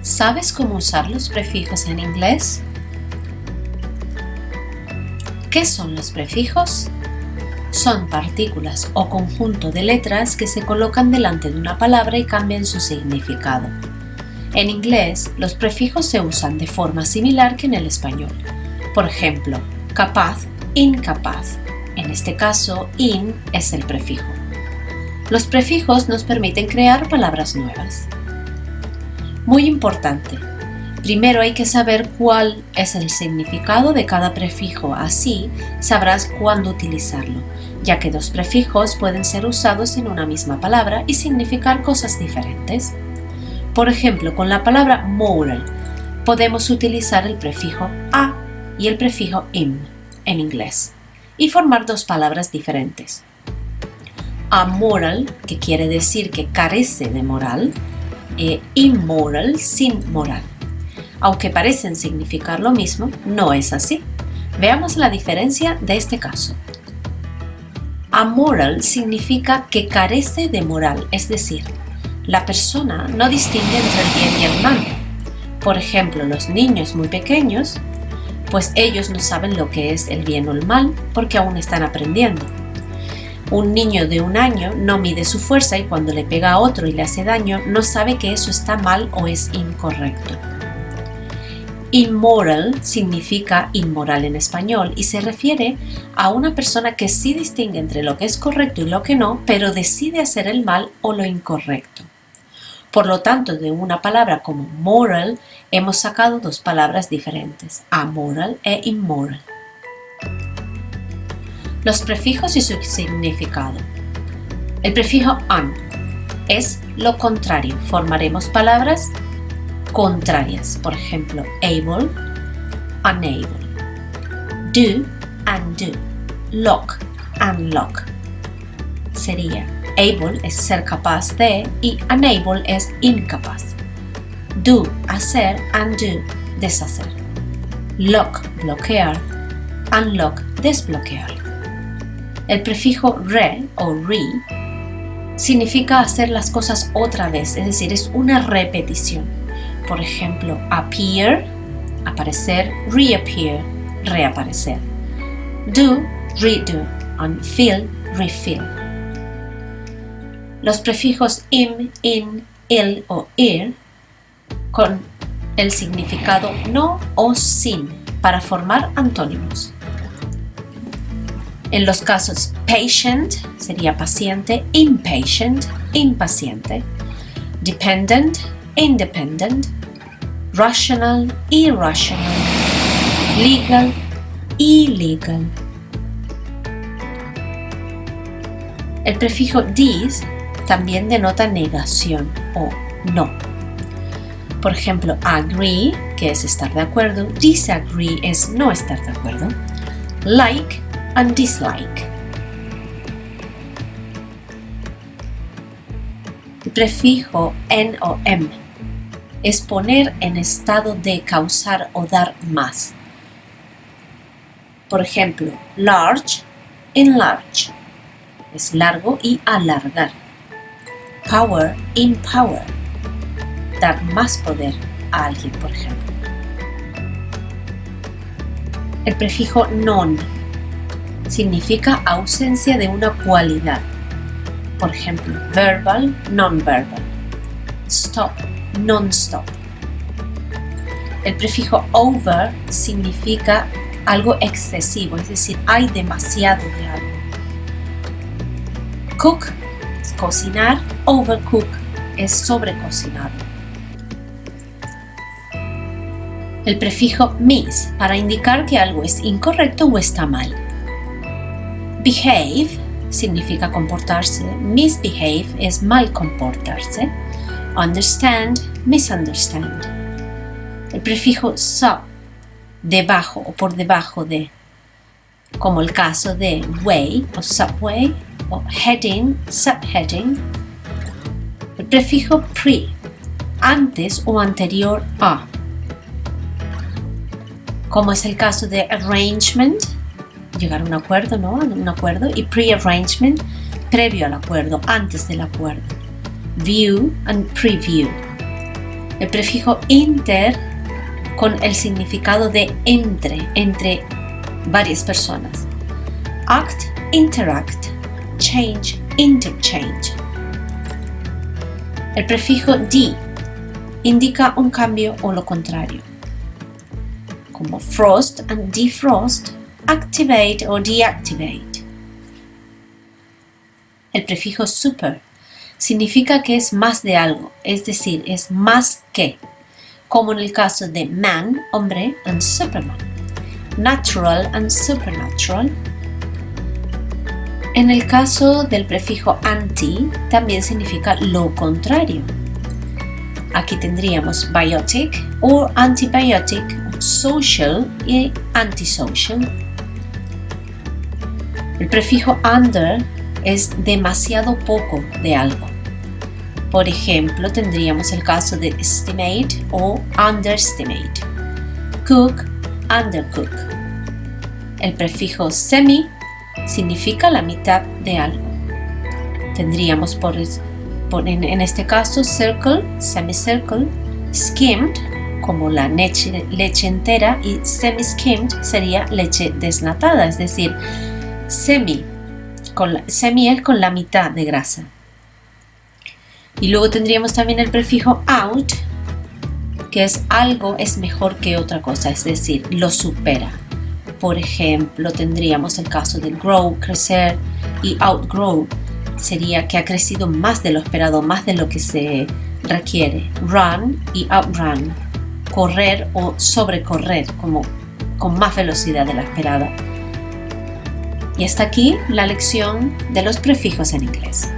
¿Sabes cómo usar los prefijos en inglés? ¿Qué son los prefijos? Son partículas o conjunto de letras que se colocan delante de una palabra y cambian su significado. En inglés, los prefijos se usan de forma similar que en el español. Por ejemplo, capaz, incapaz. En este caso, in es el prefijo. Los prefijos nos permiten crear palabras nuevas. Muy importante. Primero hay que saber cuál es el significado de cada prefijo, así sabrás cuándo utilizarlo, ya que dos prefijos pueden ser usados en una misma palabra y significar cosas diferentes. Por ejemplo, con la palabra moral podemos utilizar el prefijo a y el prefijo in en inglés y formar dos palabras diferentes. Amoral, que quiere decir que carece de moral, e immoral, sin moral. Aunque parecen significar lo mismo, no es así. Veamos la diferencia de este caso. Amoral significa que carece de moral, es decir, la persona no distingue entre el bien y el mal. Por ejemplo, los niños muy pequeños, pues ellos no saben lo que es el bien o el mal porque aún están aprendiendo. Un niño de 1 año no mide su fuerza y cuando le pega a otro y le hace daño, no sabe que eso está mal o es incorrecto. Immoral significa inmoral en español y se refiere a una persona que sí distingue entre lo que es correcto y lo que no, pero decide hacer el mal o lo incorrecto. Por lo tanto, de una palabra como moral hemos sacado dos palabras diferentes, amoral e immoral. Los prefijos y su significado. El prefijo un es lo contrario. Formaremos palabras contrarias. Por ejemplo, able, unable. Do, undo. Lock, unlock. Sería able es ser capaz de y unable es incapaz. Do, hacer, undo, deshacer. Lock, bloquear. Unlock, desbloquear. El prefijo re o re significa hacer las cosas otra vez, es decir, es una repetición. Por ejemplo, appear, aparecer, reappear, reaparecer. Do, redo, unfill, refill. Los prefijos im, in, il o ir con el significado no o sin para formar antónimos. En los casos patient sería paciente, impatient, impaciente, dependent, independent, rational, irrational, legal, illegal. El prefijo dis también denota negación o no. Por ejemplo, agree, que es estar de acuerdo, disagree es no estar de acuerdo, like and dislike. El prefijo en o em es poner en estado de causar o dar más. Por ejemplo, large, enlarge, es largo y alargar. Power, empower, dar más poder a alguien, por ejemplo. El prefijo non significa ausencia de una cualidad. Por ejemplo, verbal, non-verbal. Stop, non-stop. El prefijo over significa algo excesivo, es decir, hay demasiado de algo. Cook es cocinar, overcook es sobrecocinado. El prefijo mis para indicar que algo es incorrecto o está mal. Behave significa comportarse, misbehave es mal comportarse, understand, misunderstand. El prefijo sub, debajo o por debajo de, como el caso de way o subway o heading, subheading. El prefijo pre, antes o anterior a, como es el caso de arrangement, llegar a un acuerdo, ¿no? Un acuerdo, y pre-arrangement, previo al acuerdo, antes del acuerdo. View and preview. El prefijo inter con el significado de entre varias personas. Act, interact, change, interchange. El prefijo d indica un cambio o lo contrario, como frost and defrost, activate o deactivate. El prefijo super significa que es más de algo, es decir, es más que, como en el caso de man, hombre, and Superman, natural and supernatural. En el caso del prefijo anti, también significa lo contrario. Aquí tendríamos biotic o antibiotic, social y antisocial. El prefijo under es demasiado poco de algo. Por ejemplo, tendríamos el caso de estimate o underestimate. Cook, undercook. El prefijo semi significa la mitad de algo. Tendríamos en este caso circle, semicircle, skimmed como la leche entera y semi-skimmed sería leche desnatada, es decir, semi es con la mitad de grasa. Y luego tendríamos también el prefijo out, que es algo es mejor que otra cosa, es decir, lo supera. Por ejemplo, tendríamos el caso de grow, crecer, y outgrow sería que ha crecido más de lo esperado, más de lo que se requiere. Run y outrun, correr o sobrecorrer, como con más velocidad de la esperada. Y hasta aquí la lección de los prefijos en inglés.